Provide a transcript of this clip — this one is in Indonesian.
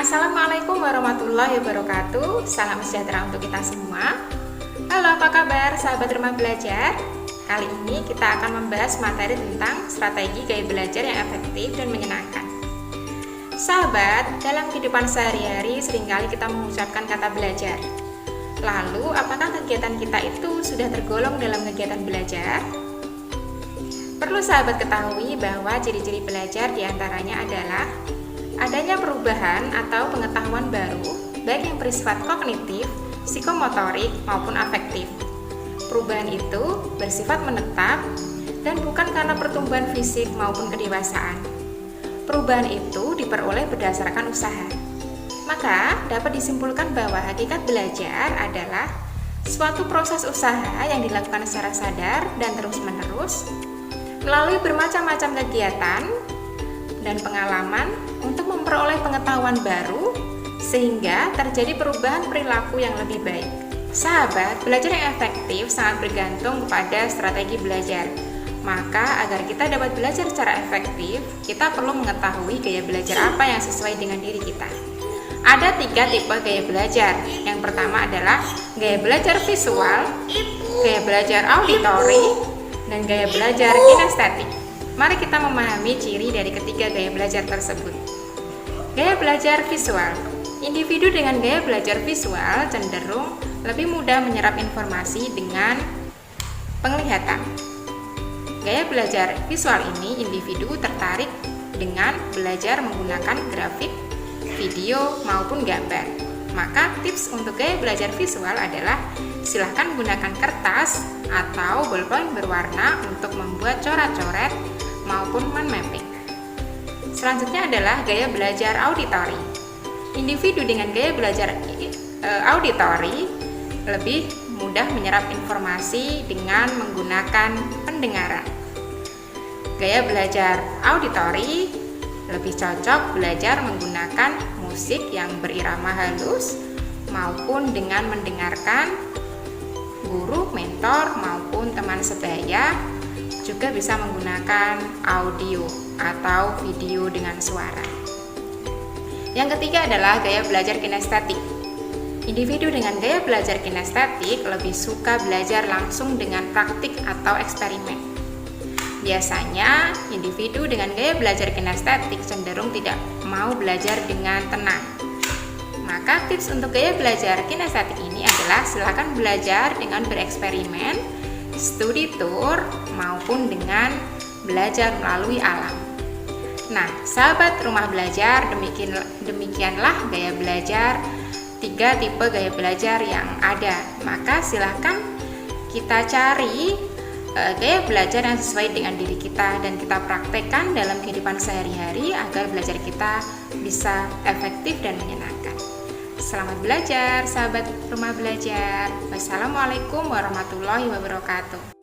Assalamualaikum warahmatullahi wabarakatuh. Salam sejahtera untuk kita semua. Halo, apa kabar sahabat rumah belajar? Kali ini kita akan membahas materi tentang strategi gaya belajar yang efektif dan menyenangkan. Sahabat, dalam kehidupan sehari-hari seringkali kita mengucapkan kata belajar. Lalu, apakah kegiatan kita itu sudah tergolong dalam kegiatan belajar? Perlu sahabat ketahui bahwa ciri-ciri belajar diantaranya adalah adanya perubahan atau pengetahuan baru, baik yang bersifat kognitif, psikomotorik, maupun afektif. Perubahan itu bersifat menetap dan bukan karena pertumbuhan fisik maupun kedewasaan. Perubahan itu diperoleh berdasarkan usaha. Maka, dapat disimpulkan bahwa hakikat belajar adalah suatu proses usaha yang dilakukan secara sadar dan terus-menerus melalui bermacam-macam kegiatan dan pengalaman untuk memperoleh pengetahuan baru sehingga terjadi perubahan perilaku yang lebih baik. Sahabat, belajar yang efektif sangat bergantung kepada strategi belajar. Maka agar kita dapat belajar secara efektif, kita perlu mengetahui gaya belajar apa yang sesuai dengan diri kita. Ada 3 tipe gaya belajar. Yang pertama adalah gaya belajar visual, gaya belajar auditory, dan gaya belajar kinestetik. Mari kita memahami ciri dari ketiga gaya belajar tersebut. Gaya belajar visual. Individu dengan gaya belajar visual cenderung lebih mudah menyerap informasi dengan penglihatan. Gaya belajar visual ini individu tertarik dengan belajar menggunakan grafik, video, maupun gambar. Maka tips untuk gaya belajar visual adalah silahkan gunakan kertas atau bolpen berwarna untuk membuat coret-coret maupun mind mapping. Selanjutnya adalah gaya belajar auditory. Individu dengan gaya belajar auditory lebih mudah menyerap informasi dengan menggunakan pendengaran. Gaya belajar auditory lebih cocok belajar menggunakan musik yang berirama halus maupun dengan mendengarkan guru, mentor, maupun teman sebaya. Juga bisa menggunakan audio atau video dengan suara. Yang ketiga adalah gaya belajar kinestetik. Individu dengan gaya belajar kinestetik lebih suka belajar langsung dengan praktik atau eksperimen. Biasanya, individu dengan gaya belajar kinestetik cenderung tidak mau belajar dengan tenang. Maka tips untuk gaya belajar kinestetik ini adalah silakan belajar dengan bereksperimen, studi tour, maupun dengan belajar melalui alam. Nah, sahabat rumah belajar, demikianlah gaya belajar, 3 tipe gaya belajar yang ada. Maka silahkan kita cari gaya belajar yang sesuai dengan diri kita dan kita praktekkan dalam kehidupan sehari-hari agar belajar kita bisa efektif dan menyenangkan. Selamat belajar, sahabat rumah belajar. Wassalamualaikum warahmatullahi wabarakatuh.